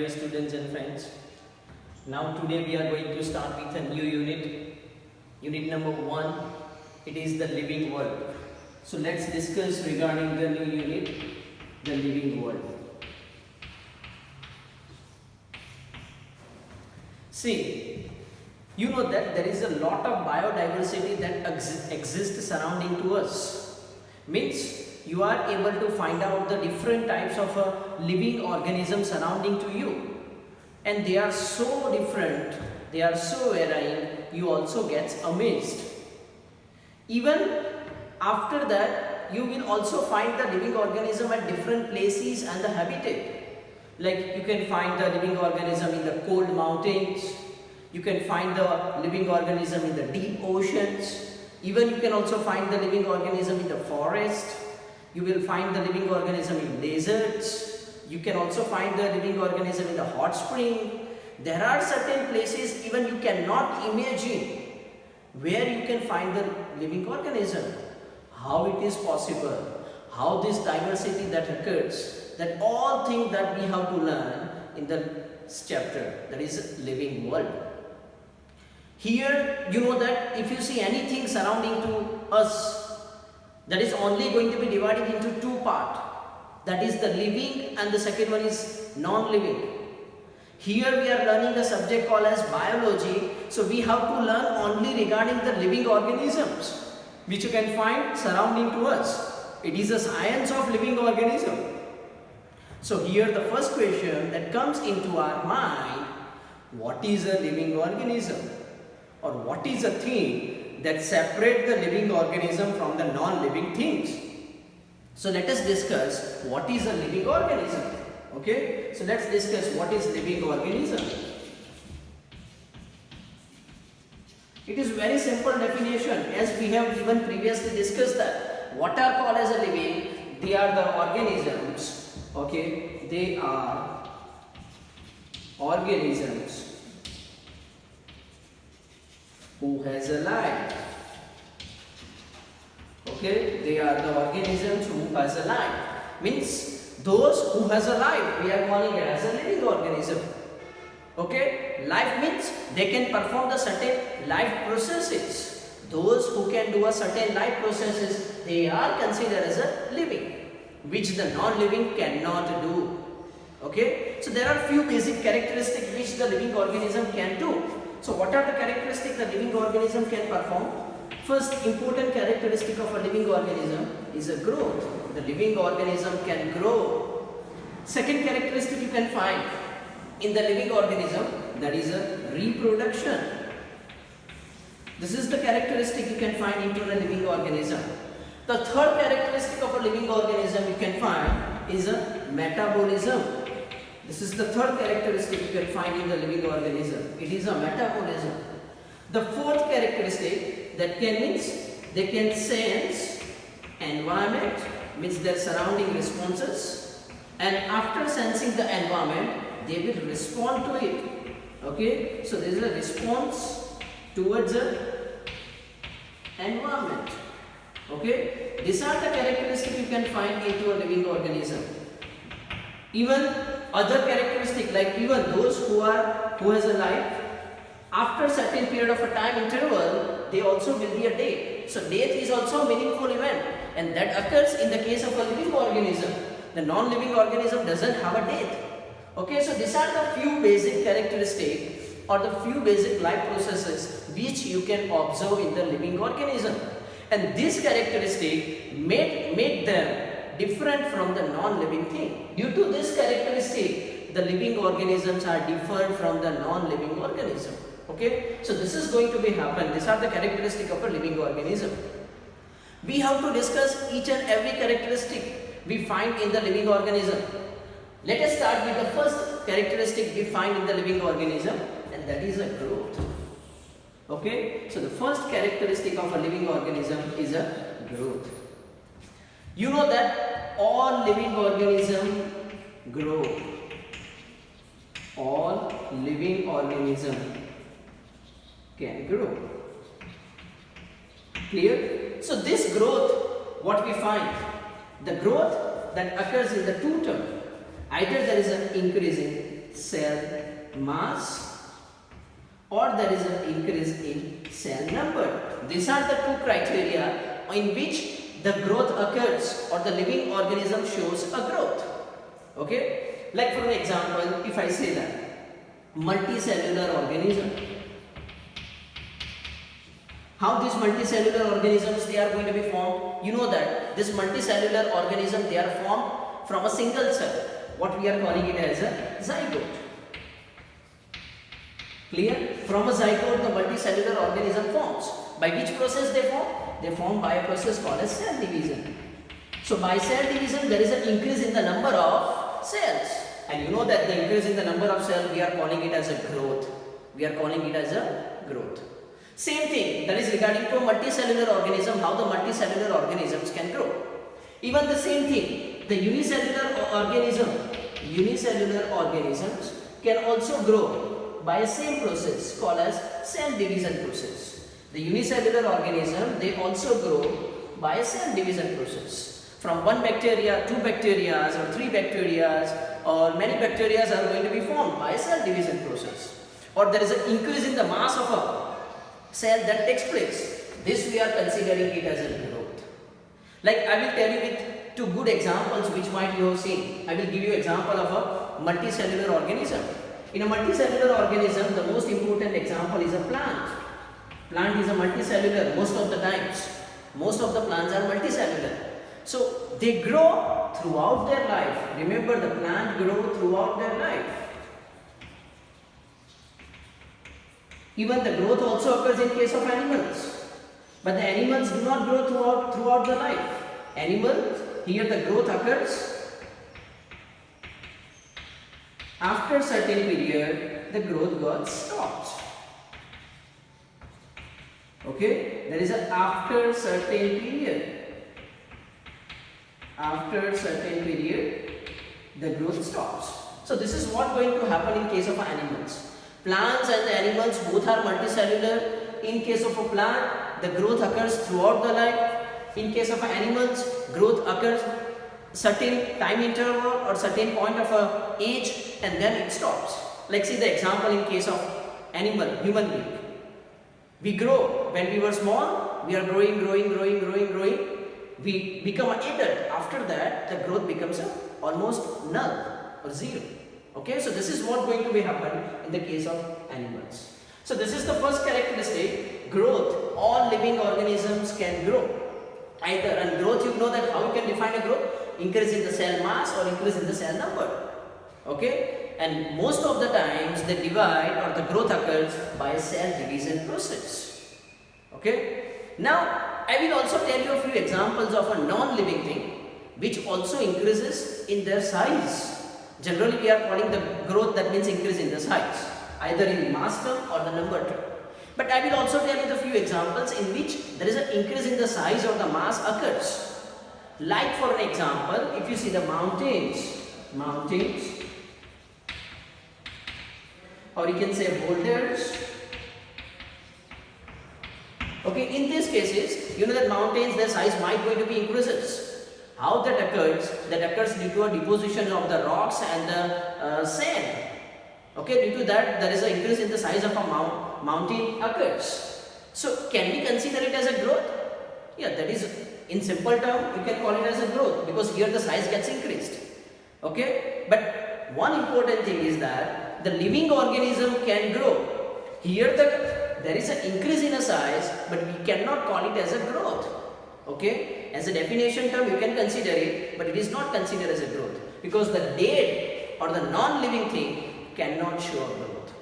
dear students and friends. Now today we are going to start with a new unit. Unit number 1. It is the living world. So let's discuss regarding the new unit, the living world. See, you know that there is a lot of biodiversity that exists surrounding to us. Means you are able to find out the different types of living organisms surrounding to you, and they are so different, they are so varying, you also get amazed. Even after that, you will also find the living organism at different places and the habitat. Like you can find the living organism in the cold mountains, you can find the living organism in the deep oceans, even you can also find the living organism in the forest. You will find the living organism in deserts. You can also find the living organism in the hot spring. There are certain places even you cannot imagine where you can find the living organism. How it is possible? How this diversity that occurs? That all things that we have to learn in the chapter, that is living world. Here you know that if you see anything surrounding to us, that is only going to be divided into two parts. That is the living and the second one is non-living. Here we are learning a subject called as biology. So we have to learn only regarding the living organisms which you can find surrounding to us. It is a science of living organism. So here the first question that comes into our mind, what is a living organism? Or what is a thing that separate the living organism from the non-living things? So let us discuss what is a living organism. Okay, so let's discuss what is living organism. It is very simple definition, as we have even previously discussed that what are called as a living, they are the organisms. Okay, they are organisms who has a life. Okay, they are the organisms who has a life. Means those who has a life, we are calling it as a living organism. Okay, life means they can perform the certain life processes. Those who can do a certain life processes, they are considered as a living, which the non-living cannot do. Okay, so there are few basic characteristics which the living organism can do. So what are the characteristics the living organism can perform? First important characteristic of a living organism is a growth. The living organism can grow. Second characteristic you can find in the living organism, that is a reproduction. This is the characteristic you can find into the living organism. The third characteristic of a living organism you can find is a metabolism. This is the third characteristic you can find in the living organism. It is a metabolism. The fourth characteristic that means they can sense environment, means their surrounding responses, and after sensing the environment, they will respond to it. Okay, so there is a response towards the environment. Okay, these are the characteristics you can find into a living organism. Even other characteristics, like even those who has a life, after certain period of a time interval, they also will be a death. So death is also a meaningful event, and that occurs in the case of a living organism. The non-living organism doesn't have a death. Okay, so these are the few basic characteristics or the few basic life processes which you can observe in the living organism, and this characteristic made them different from the non-living thing. Due to this characteristic, the living organisms are different from the non-living organism. Okay, so this is going to be happen. These are the characteristics of a living organism. We have to discuss each and every characteristic we find in the living organism. Let us start with the first characteristic we find in the living organism, and that is a growth. Okay, so the first characteristic of a living organism is a growth. You know that all living organisms grow. All living organisms can grow. Clear? So this growth, what we find, the growth that occurs in the two terms, either there is an increasing cell mass or there is an increase in cell number. These are the two criteria in which the growth occurs or the living organism shows a growth. Okay, like for an example, if I say that multicellular organism, how these multicellular organisms they are going to be formed? You know that this multicellular organism they are formed from a single cell. What we are calling it as a zygote. Clear? From a zygote the multicellular organism forms. By which process they form? They form by a process called as cell division. So by cell division there is an increase in the number of cells. And you know that the increase in the number of cells we are calling it as a growth. We are calling it as a growth. Same thing that is regarding to a multicellular organism, how the multicellular organisms can grow. Even the same thing, the unicellular organisms can also grow by a same process called as cell division process. The unicellular organism they also grow by a cell division process. From one bacteria, two bacteria or three bacteria or many bacteria are going to be formed by a cell division process. Or there is an increase in the mass of a cell that takes place. This we are considering it as a growth. Like I will tell you with two good examples which might you have seen. I will give you example of a multicellular organism. In a multicellular organism, the most important example is a plant. Plant is a multicellular most of the times. Most of the plants are multicellular. So they grow throughout their life. Remember the plant grow throughout their life. Even the growth also occurs in case of animals. But the animals do not grow throughout the life. Animals, here the growth occurs after a certain period, the growth got stopped. Okay, there is a after certain period. After a certain period, the growth stops. So this is what going to happen in case of animals. Plants and the animals both are multicellular. In case of a plant, the growth occurs throughout the life. In case of animals, growth occurs certain time interval or certain point of a age and then it stops. Like see the example in case of animal, human being. We grow when we were small, we are growing. We become an adult. After that, the growth becomes almost null or zero. Okay, so this is what going to be happen in the case of animals. So this is the first characteristic, growth. All living organisms can grow. Either, and growth you know that how you can define a growth? Increase in the cell mass or increase in the cell number. Okay, and most of the times the divide or the growth occurs by a cell division process. Okay, now I will also tell you a few examples of a non-living thing which also increases in their size. Generally we are calling the growth that means increase in the size, either in mass term or the number term. But I will also tell you the few examples in which there is an increase in the size or the mass occurs. Like for an example, if you see the mountains, or you can say boulders. Okay, in these cases, you know that mountains, their size might going to be increases. How that occurs? That occurs due to a deposition of the rocks and the sand. Okay, due to that, there is an increase in the size of a mountain occurs. So, can we consider it as a growth? Yeah, that is in simple term, you can call it as a growth because here the size gets increased. Okay, but one important thing is that the living organism can grow. Here there is an increase in a size, but we cannot call it as a growth. Okay, as a definition term you can consider it, but it is not considered as a growth because the dead or the non-living thing cannot show a growth.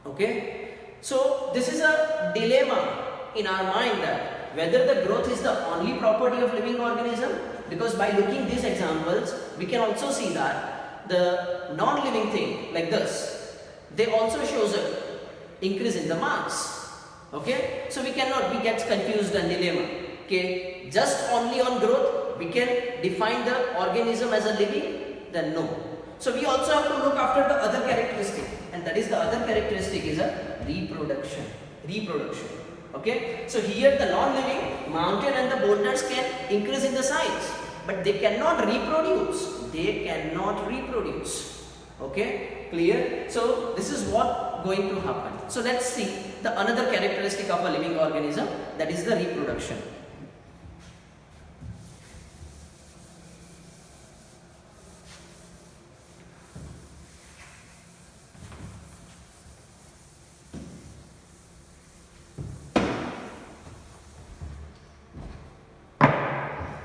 Okay, so this is a dilemma in our mind that whether the growth is the only property of living organism, because by looking these examples we can also see that the non-living thing like this, they also shows a increase in the mass. Okay, so we get confused and dilemma. Okay, just only on growth we can define the organism as a living? Then no. So we also have to look after the other characteristic, and that is the other characteristic is a reproduction. Okay, so here the non-living mountain and the boulders can increase in the size, but they cannot reproduce. Okay, clear? So this is what going to happen. So let's see the another characteristic of a living organism, that is the reproduction.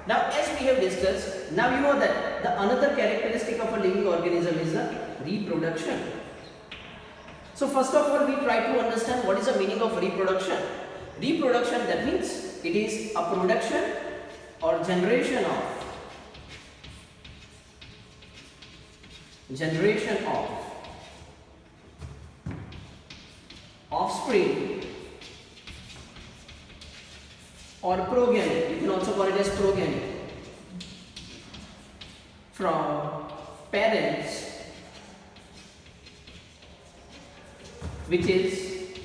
Now as we have discussed, now you know that the another characteristic of a living organism is the reproduction. So first of all we try to understand what is the meaning of reproduction. Reproduction, that means it is a production or generation of offspring or progeny, you can also call it as progeny, from parents which is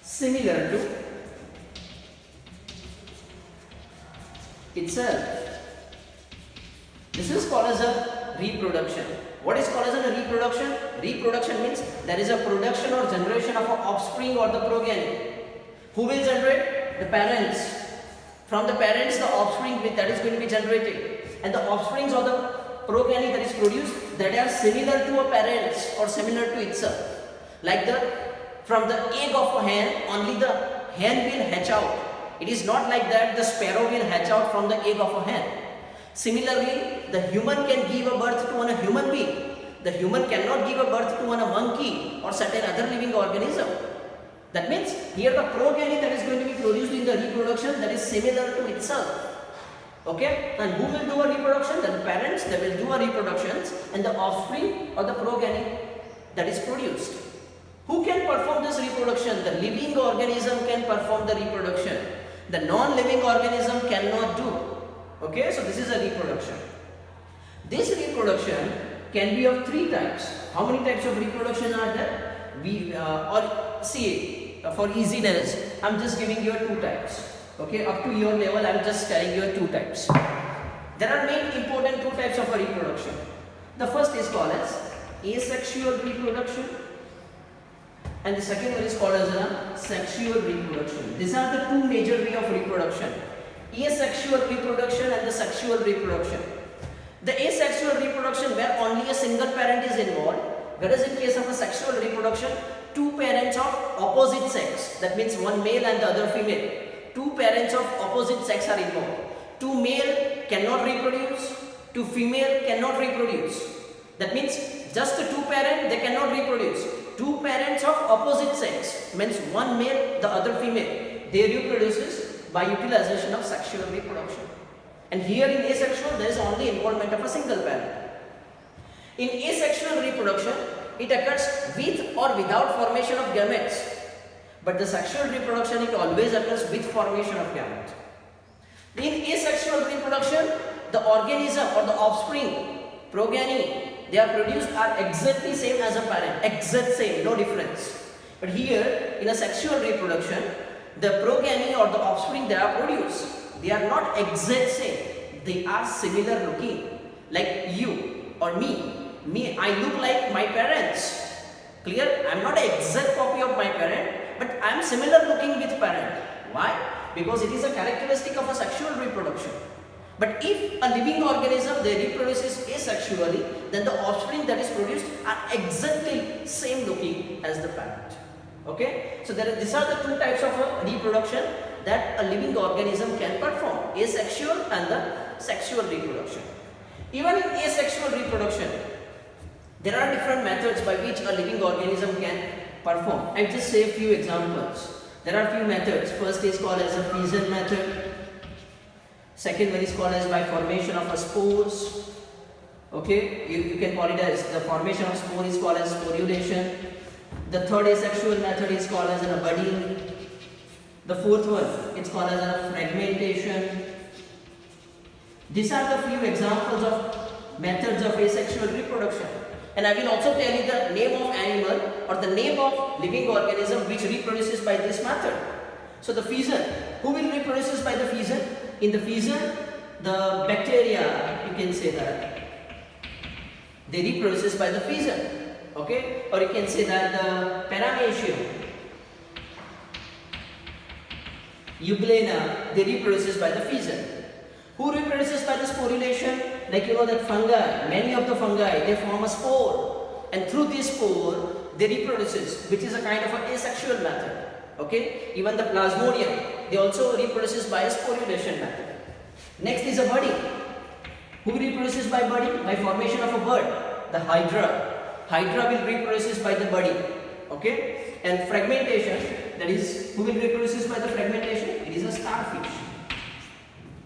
similar to itself. This is called as a reproduction. What is called as a reproduction? Reproduction means there is a production or generation of an offspring or the progeny. Who will generate? The parents. From the parents, the offspring that is going to be generated. And the offsprings or the progeny that is produced, that are similar to a parents or similar to itself. Like from the egg of a hen, only the hen will hatch out. It is not like that the sparrow will hatch out from the egg of a hen. Similarly, the human can give a birth to a human being. The human cannot give a birth to a monkey or certain other living organism. That means here the progeny that is going to be produced in the reproduction, that is similar to itself. Okay, and who will do a reproduction? The parents, they will do a reproductions, and the offspring or the progeny that is produced. Who can perform this reproduction? The living organism can perform the reproduction. The non-living organism cannot do. Okay, so this is a reproduction. This reproduction can be of three types. How many types of reproduction are there? For easiness, I'm just giving you two types. Okay, up to your level, I'm just telling you two types. There are main important two types of a reproduction. The first is called as asexual reproduction, and the second one is called as a sexual reproduction. These are the two major way of reproduction: asexual reproduction and the sexual reproduction. The asexual reproduction, where only a single parent is involved, whereas in case of a sexual reproduction, two parents of opposite sex, that means one male and the other female, two parents of opposite sex are involved. Two male cannot reproduce, two female cannot reproduce. That means just the two parents, they cannot reproduce. Two parents of opposite sex, means one male, the other female, they reproduces by utilization of sexual reproduction. And here in asexual, there is only involvement of a single parent. In asexual reproduction, it occurs with or without formation of gametes. But the sexual reproduction, it always occurs with formation of gametes. In asexual reproduction, the organism or the offspring, progeny, they are produced are exactly same as a parent, exact same, no difference. But here, in a sexual reproduction, the progeny or the offspring they are produced, they are not exact same, they are similar looking. Like you or me, I look like my parents. Clear? I am not an exact copy of my parent, but I am similar looking with parent. Why? Because it is a characteristic of a sexual reproduction. But if a living organism, they reproduces asexually, then the offspring that is produced are exactly same looking as the parent. Okay? So these are the two types of reproduction that a living organism can perform: asexual and the sexual reproduction. Even in asexual reproduction, there are different methods by which a living organism can perform. I'll just say a few examples. There are few methods. First is called as a fission method. Second one is called as by formation of a spores. Okay, you can call it as the formation of spore is called as sporulation. The third asexual method is called as a budding. The fourth one, it's called as a fragmentation. These are the few examples of methods of asexual reproduction. And I will also tell you the name of animal or the name of living organism which reproduces by this method. So the fission, who will reproduces by the fission? In the fission, the bacteria, you can say that. They reproduces by the fission. Okay, or you can say that the Paramecium, Euglena, they reproduces by the fission. Who reproduces by the sporulation? Like you know that fungi, many of the fungi, they form a spore, and through this spore they reproduces, which is a kind of an asexual method. Okay, even the Plasmodium, they also reproduces by a sporulation method. Next is a budding. Who reproduces by budding? By formation of a bud, the Hydra. Hydra will reproduces by the budding. Okay, and fragmentation, that is, who will reproduces by the fragmentation? It is a starfish.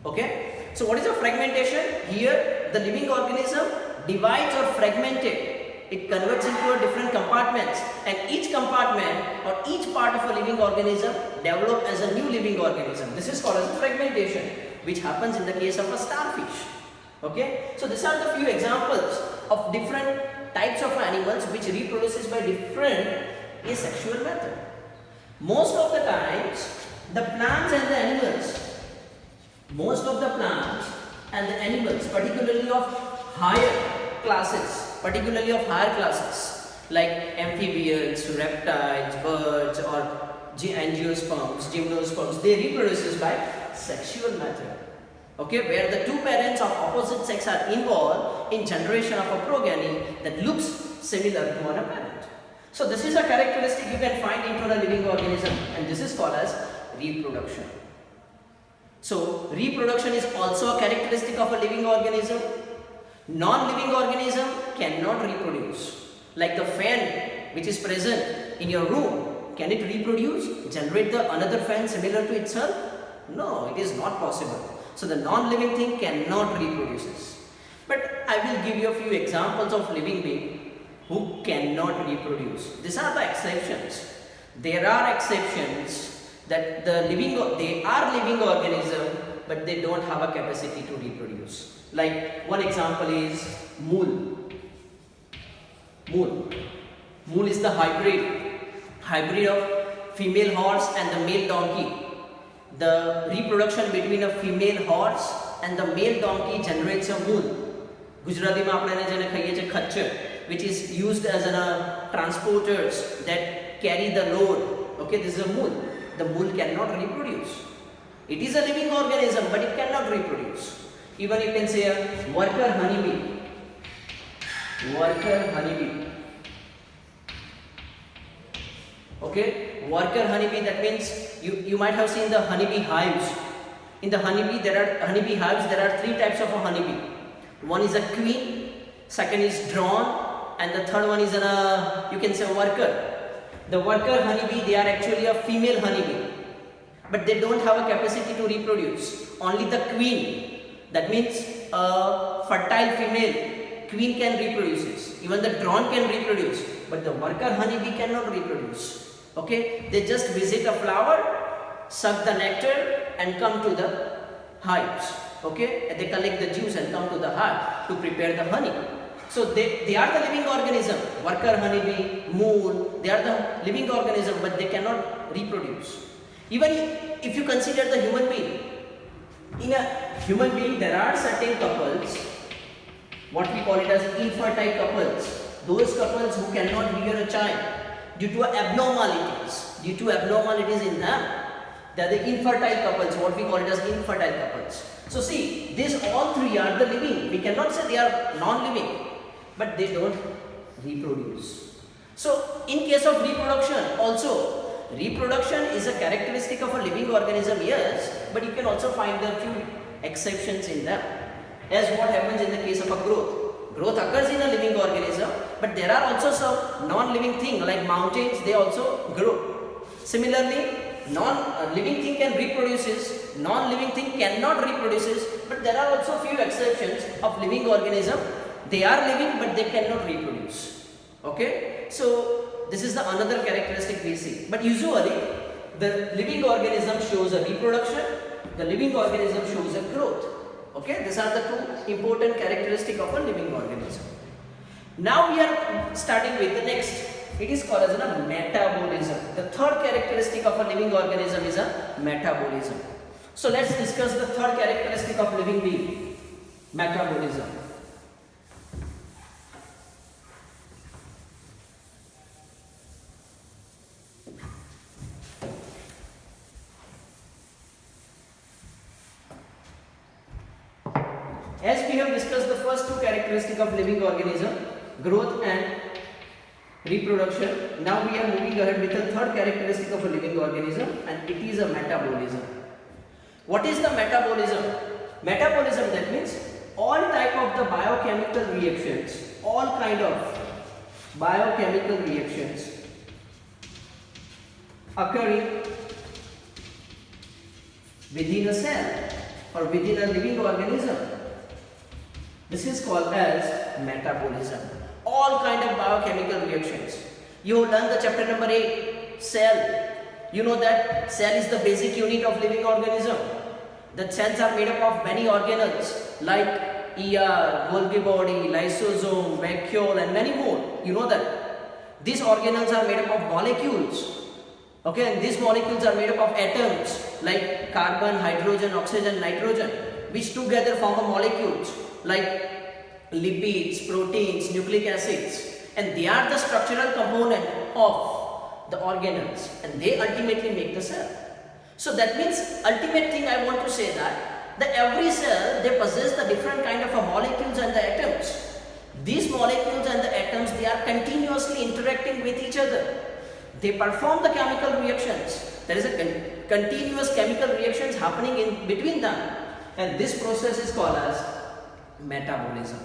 Okay, so what is a fragmentation? Here the living organism divides or fragmented. It converts into a different compartments, and each compartment or each part of a living organism develop as a new living organism. This is called as fragmentation, which happens in the case of a starfish. Okay, so these are the few examples of different types of animals which reproduces by different asexual method. Most of the times the plants and the animals, particularly of higher classes, like amphibians, reptiles, birds, or angiosperms, gymnosperms, they reproduces by sexual method. Okay, where the two parents of opposite sex are involved in generation of a progeny that looks similar to one parent. So this is a characteristic you can find into a living organism, and this is called as reproduction. So reproduction is also a characteristic of a living organism. Non-living organism cannot reproduce. Like the fan which is present in your room, can it reproduce, generate the another fan similar to itself? No, it is not possible. So the non-living thing cannot reproduce. But I will give you a few examples of living beings who cannot reproduce. These are the exceptions. There are exceptions that they are living organism, but they don't have a capacity to reproduce. Like one example is mule. Mule is the hybrid of female horse and the male donkey. The reproduction between a female horse and the male donkey generates a mule. Gujarati માં આપણે જેને કહીએ છીએ ખચ્ચર, which is used as transporters that carry the load. Okay, this is a mule. The mule cannot reproduce. It is a living organism, but it cannot reproduce. Even you can say a worker honeybee. Okay, worker honeybee, that means you might have seen the honeybee hives. In the honeybee hives there are three types of a honeybee. One is a queen, second is drone, and the third one is you can say a worker. The worker honeybee, they are actually a female honeybee, but they don't have a capacity to reproduce. Only the queen, that means a fertile female queen can reproduce. Even the drone can reproduce, but the worker honeybee cannot reproduce. Okay, they just visit a flower, suck the nectar and come to the hives. Okay, and they collect the juice and come to the hive to prepare the honey. So they are the living organism. Worker honeybee, mule, they are the living organism, but they cannot reproduce. Even if you consider the human being, in a human being there are certain couples, what we call it as infertile couples. Those couples who cannot bear a child due to abnormalities in them, they are the infertile couples, what we call it as infertile couples. So see, these all three are the living. We cannot say they are non-living, but they don't reproduce. So in case of reproduction also, reproduction is a characteristic of a living organism, yes, but you can also find a few exceptions in them. As what happens in the case of a growth. Growth occurs in a living organism, but there are also some non-living things like mountains, they also grow. Similarly, non-living thing can reproduce, non-living thing cannot reproduce, but there are also few exceptions of living organism. They are living, but they cannot reproduce. Okay, so this is the another characteristic we see. But usually, the living organism shows a reproduction, the living organism shows a growth. Okay, these are the two important characteristics of a living organism. Now we are starting with the next. It is called as a metabolism. The third characteristic of a living organism is a metabolism. So let's discuss the third characteristic of living being, metabolism. As we have discussed the first two characteristics of living organism, growth and reproduction, now we are moving ahead with the third characteristic of a living organism, and it is a metabolism. What is the metabolism? Metabolism, that means all type of the biochemical reactions, all kind of biochemical reactions occurring within a cell or within a living organism. This is called as metabolism. All kind of biochemical reactions. You learn the chapter number 8, cell. You know that cell is the basic unit of living organism. The cells are made up of many organelles like ER, Golgi body, lysosome, vacuole and many more. You know that. These organelles are made up of molecules. Okay, and these molecules are made up of atoms like carbon, hydrogen, oxygen, nitrogen, which together form a molecules like lipids, proteins, nucleic acids, and they are the structural component of the organelles, and they ultimately make the cell. So that means ultimate thing I want to say that every cell, they possess the different kind of molecules and the atoms. These molecules and the atoms, they are continuously interacting with each other. They perform the chemical reactions. There is a continuous chemical reactions happening in between them, and this process is called as metabolism.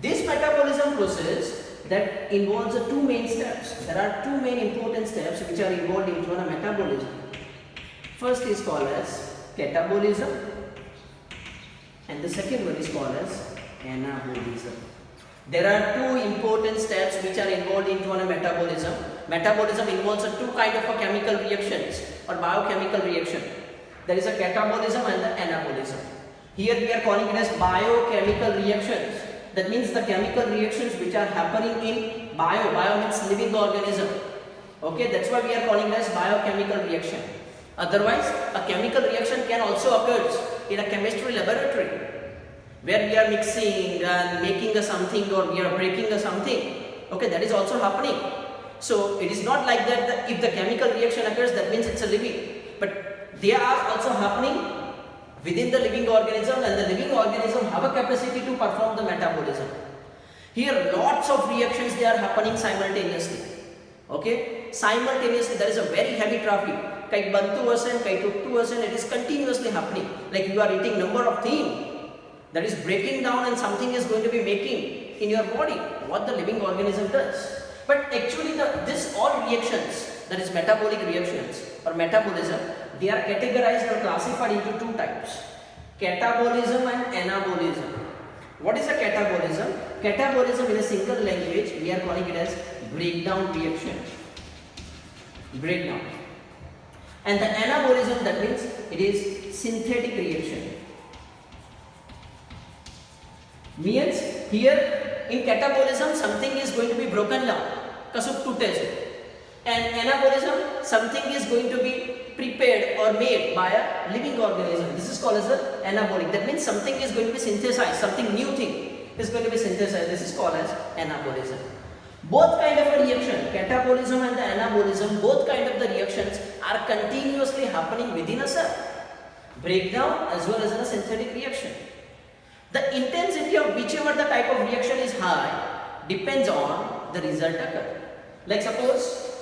This metabolism process that involves two main steps. There are two main important steps which are involved into a metabolism. First is called as catabolism, and the second one is called as anabolism. There are two important steps which are involved into a metabolism. Metabolism involves two kind of chemical reactions or biochemical reaction. There is a catabolism and the anabolism. Here we are calling it as biochemical reactions. That means the chemical reactions which are happening in bio means living organism. Okay, that's why we are calling it as biochemical reaction. Otherwise, a chemical reaction can also occur in a chemistry laboratory, where we are mixing and making a something, or we are breaking a something. Okay, that is also happening. So it is not like that if the chemical reaction occurs, that means it's a living. But they are also happening within the living organism, and the living organism have a capacity to perform the metabolism. Here lots of reactions, they are happening simultaneously. Okay, simultaneously there is a very heavy traffic. Kai bantu percent, kai 2%, it is continuously happening. Like you are eating number of things that is breaking down, and something is going to be making in your body what the living organism does. But actually this all reactions, that is metabolic reactions or metabolism, they are categorized or classified into two types: catabolism and anabolism. What is a catabolism? Catabolism in a single language we are calling it as breakdown reaction. Breakdown. And the anabolism, that means it is synthetic reaction. Means here in catabolism something is going to be broken down, kasuk tute je. And anabolism, something is going to be prepared or made by a living organism. This is called as the anabolic. That means something is going to be synthesized, something new thing is going to be synthesized. This is called as anabolism. Both kind of a reaction, catabolism and the anabolism, both kind of the reactions are continuously happening within a cell. Breakdown as well as in a synthetic reaction. The intensity of whichever the type of reaction is high depends on the result occurred. Like suppose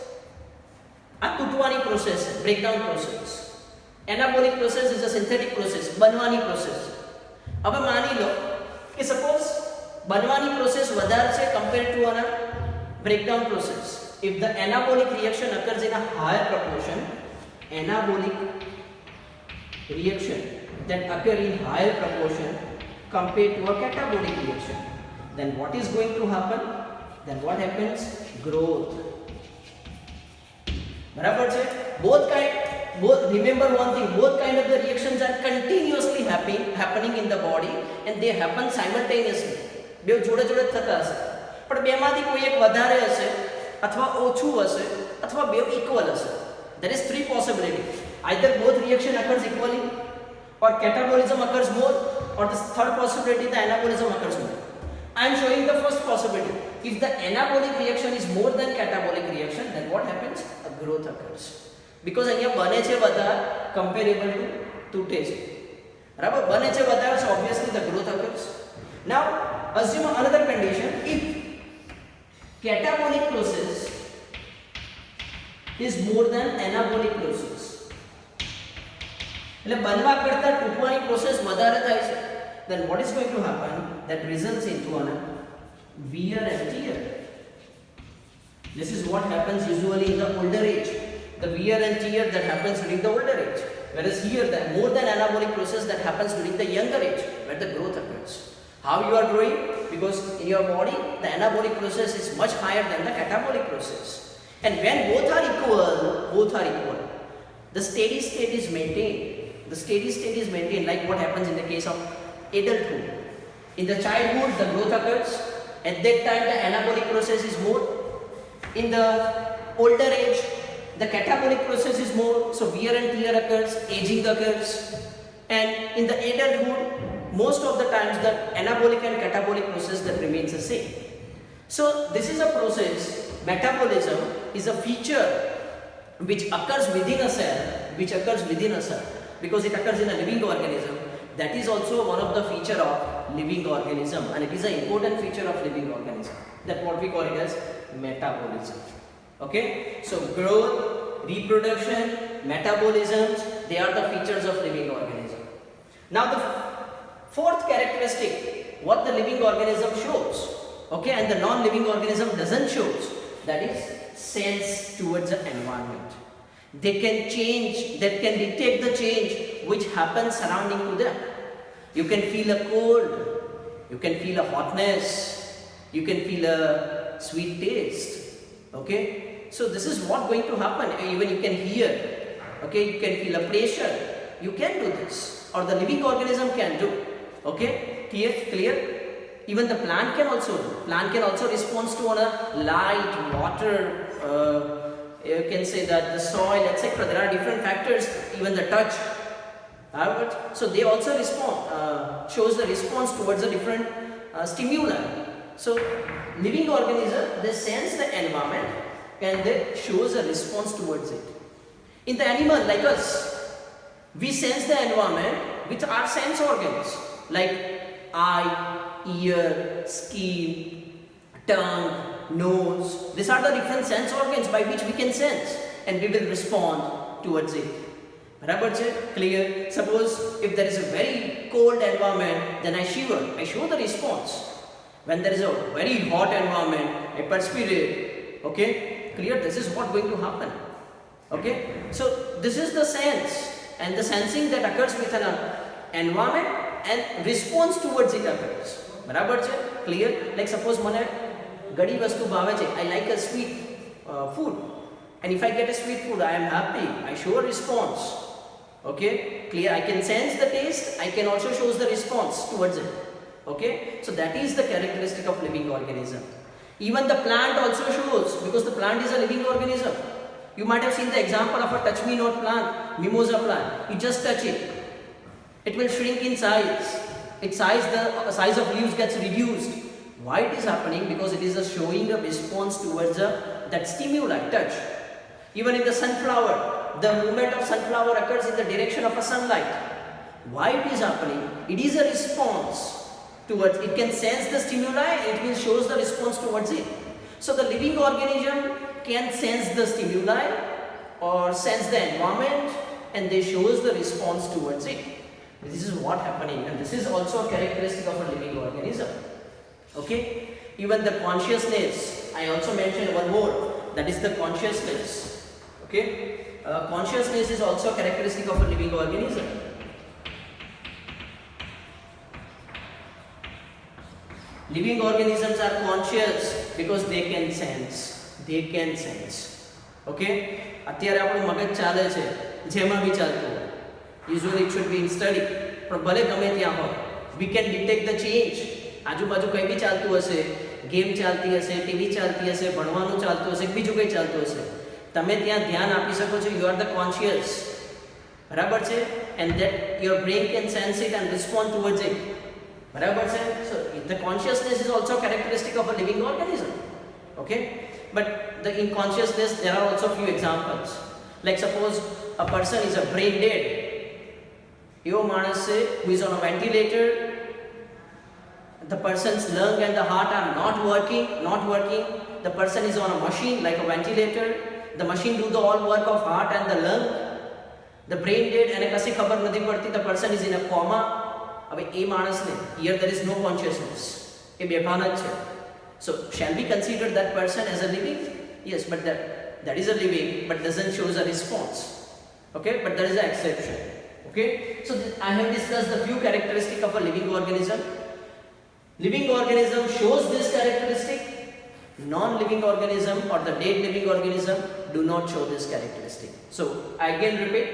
a Kutwani process, breakdown process. Anabolic process is a synthetic process, Banwani process. अब मानी लो कि suppose Banwani process વધારે છે compared to a breakdown process. If the anabolic reaction occurs in a higher proportion, anabolic reaction that occur in higher proportion compared to a catabolic reaction, then what is going to happen? Then what happens? Growth. बराबर છે? Remember one thing, both kind of the reactions are continuously happening in the body, and they happen simultaneously. બે જોડે જોડે થતા હશે, પણ બેમાંથી કોઈ એક વધારે હશે અથવા ઓછું હશે અથવા બે ઇક્વલ હશે. There is three possibilities. Either both reaction occurs equally, or catabolism occurs more, or the third possibility, the anabolism occurs more. I am showing the first possibility. If the anabolic reaction is more than catabolic reaction, then what happens? A growth occurs. Because અહીંયા બને છે બધા comparable to તૂટે છે. બરાબર બને છે વધારે so obviously the growth occurs. Now assume another condition, if catabolic process is more than anabolic process, એટલે બનવા કરતા તૂટવાની પ્રોસેસ વધારે થાય છે, then what is going to happen, that results into an wear and tear. This is what happens usually in the older age, the wear and tear that happens during the older age, whereas here the more than anabolic process that happens during the younger age where the growth occurs. How you are growing? Because in your body the anabolic process is much higher than the catabolic process, and when both are equal, the steady state is maintained. The steady state is maintained, like what happens in the case of adulthood. In the childhood the growth occurs, at that time the anabolic process is more. In the older age the catabolic process is more, so wear and tear occurs, aging occurs, and in the adulthood most of the times the anabolic and catabolic process that remains the same. So this is a process, metabolism is a feature which occurs within a cell, because it occurs in a living organism. That is also one of the feature of living organism, and it is an important feature of living organism, that what we call it as metabolism. Okay, so growth, reproduction, metabolisms, they are the features of living organism. Now the fourth characteristic what the living organism shows, okay, and the non-living organism doesn't shows, that is sense towards the environment. They can change, that can detect the change which happens surrounding to them. You can feel a cold, you can feel a hotness, you can feel a sweet taste. Okay, so this is what going to happen. Even you can hear, okay, you can feel a pressure, you can do this, or the living organism can do. Okay, clear? Even the plant can also do. Plant can also respond to on a light, water, you can say that the soil, etc. There are different factors, even the touch. So they also respond, shows the response towards a different stimuli. So living organism, they sense the environment and they shows a response towards it. In the animal like us, we sense the environment with our sense organs like eye, ear, skin, tongue, nose. These are the different sense organs by which we can sense and we will respond towards it. Barabar che? Clear? Suppose if there is a very cold environment, then I shiver, I show the response. When there is a very hot environment, I perspirate. Okay, clear? This is what going to happen. Okay, so this is the sense and the sensing that occurs with an environment and response towards it occurs. બરાબર છે? Clear? Like suppose મને ઘણી વસ્તુ ભાવે છે, I like a sweet food, and if I get a sweet food I am happy, I show a response. Okay, clear? I can sense the taste, I can also show the response towards it. Okay, so that is the characteristic of living organism. Even the plant also shows, because the plant is a living organism. You might have seen the example of a touch me not plant, mimosa plant. You just touch it, it will shrink in size. Its size, the size of leaves gets reduced. Why it is happening? Because it is showing a response towards that stimuli, touch. Even in the sunflower, the movement of sunflower occurs in the direction of a sunlight. Why it is happening? It is a response towards, it can sense the stimuli, it will shows the response towards it. So the living organism can sense the stimuli or sense the environment and they shows the response towards it. This is what happening, and this is also a characteristic of a living organism. Okay, even the consciousness, I also mentioned one more, that is the consciousness. Okay, consciousness is also a characteristic of a living organism. Living organisms are conscious because they can sense. Okay, અત્યારે આપણું મગજ ચાલે છે, જેમાં બી ચાલતું હોય. Usually it should be in study, પણ ભલે ગમે ત્યાં હોય, we can detect the change. આજુબાજુ કંઈ બી ચાલતું હશે, ગેમ ચાલતી હશે, ટીવી ચાલતી હશે, ભણવાનું ચાલતું હશે, બીજું કંઈ ચાલતું હશે, તમે ત્યાં ધ્યાન આપી શકો છો. You are the conscious, બરાબર છે? And that your brain can sense it and respond towards it. બરાબર છે? So the consciousness is also a characteristic of a living organism. Okay, but in consciousness there are also few examples. Like suppose a person is a brain dead, એવો માણસ છે who is on a ventilator, the person's lung and the heart are not working. The person is on a machine like a ventilator. The machine do the all work of heart and the lung. The brain dead and કશી ખબર નથી પડતી. The person is in a coma. હવે એ માણસને here there is no consciousness, એ બેભાન જ છે. So shall we consider that person as a living? Yes, but that is a living but doesn't show a response. Okay, but there is an exception. Okay, so I have discussed the few characteristics of a living organism. Living organism shows this characteristic. Non-living organism or the dead living organism do not show this characteristic. So I again repeat,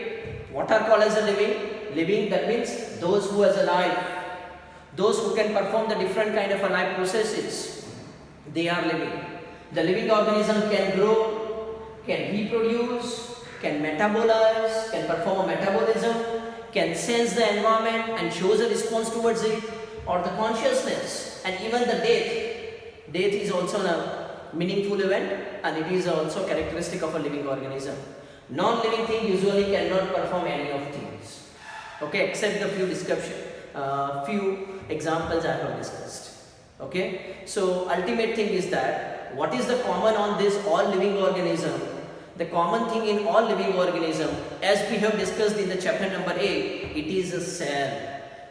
what are called as a living? Living, that means those who has a life, those who can perform the different kind of a life processes, they are living. The living organism can grow, can reproduce, can metabolize, can perform a metabolism, can sense the environment and shows a response towards it, or the consciousness, and even the death. Death is also a meaningful event and it is also characteristic of a living organism. Non-living thing usually cannot perform any of these. Okay, except the few examples I have discussed. Okay, so ultimate thing is that what is the common on this all living organism? The common thing in all living organism, as we have discussed in the chapter number 8, it is a cell.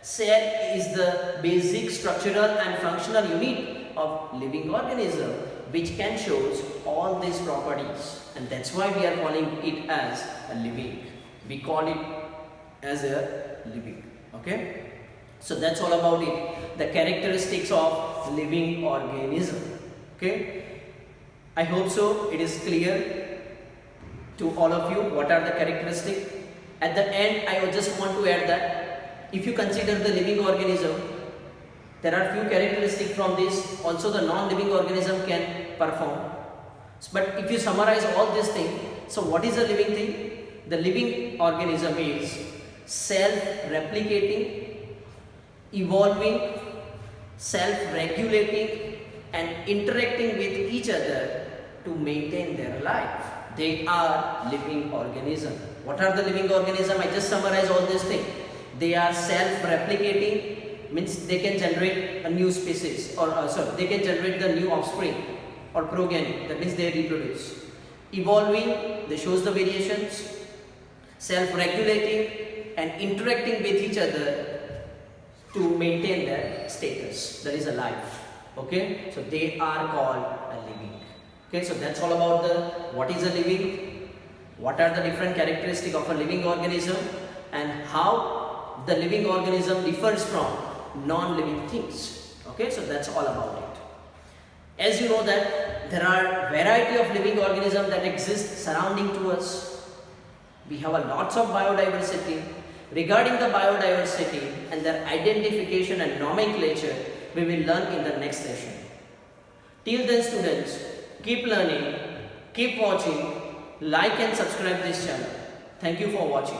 Cell is the basic structural and functional unit of living organism which can shows all these properties, and that's why we are calling it as a living. We call it as a living. Okay, so that's all about it, the characteristics of living organism. Okay, I hope so it is clear to all of you what are the characteristics. At the end I just want to add that if you consider the living organism, there are few characteristics from this also the non-living organism can perform. But if you summarize all these things, so what is a living thing? The living organism is self-replicating, evolving, self-regulating and interacting with each other to maintain their life. They are living organism. What are the living organism? I just summarize all these things. They are self-replicating, means they can generate a new species, or they can generate the new offspring or progeny, that means they reproduce. Evolving, they shows the variations. Self-regulating and interacting with each other to maintain their status, that is a life. Okay, so they are called a living. Okay, so that's all about the what is a living, what are the different characteristics of a living organism, and how the living organism differs from non-living things. Okay, so that's all about it. As you know that there are variety of living organisms that exist surrounding to us. We have a lots of biodiversity. Regarding the biodiversity and their identification and nomenclature, we will learn in the next session. Till then students, keep learning, keep watching, like and subscribe this channel. Thank you for watching.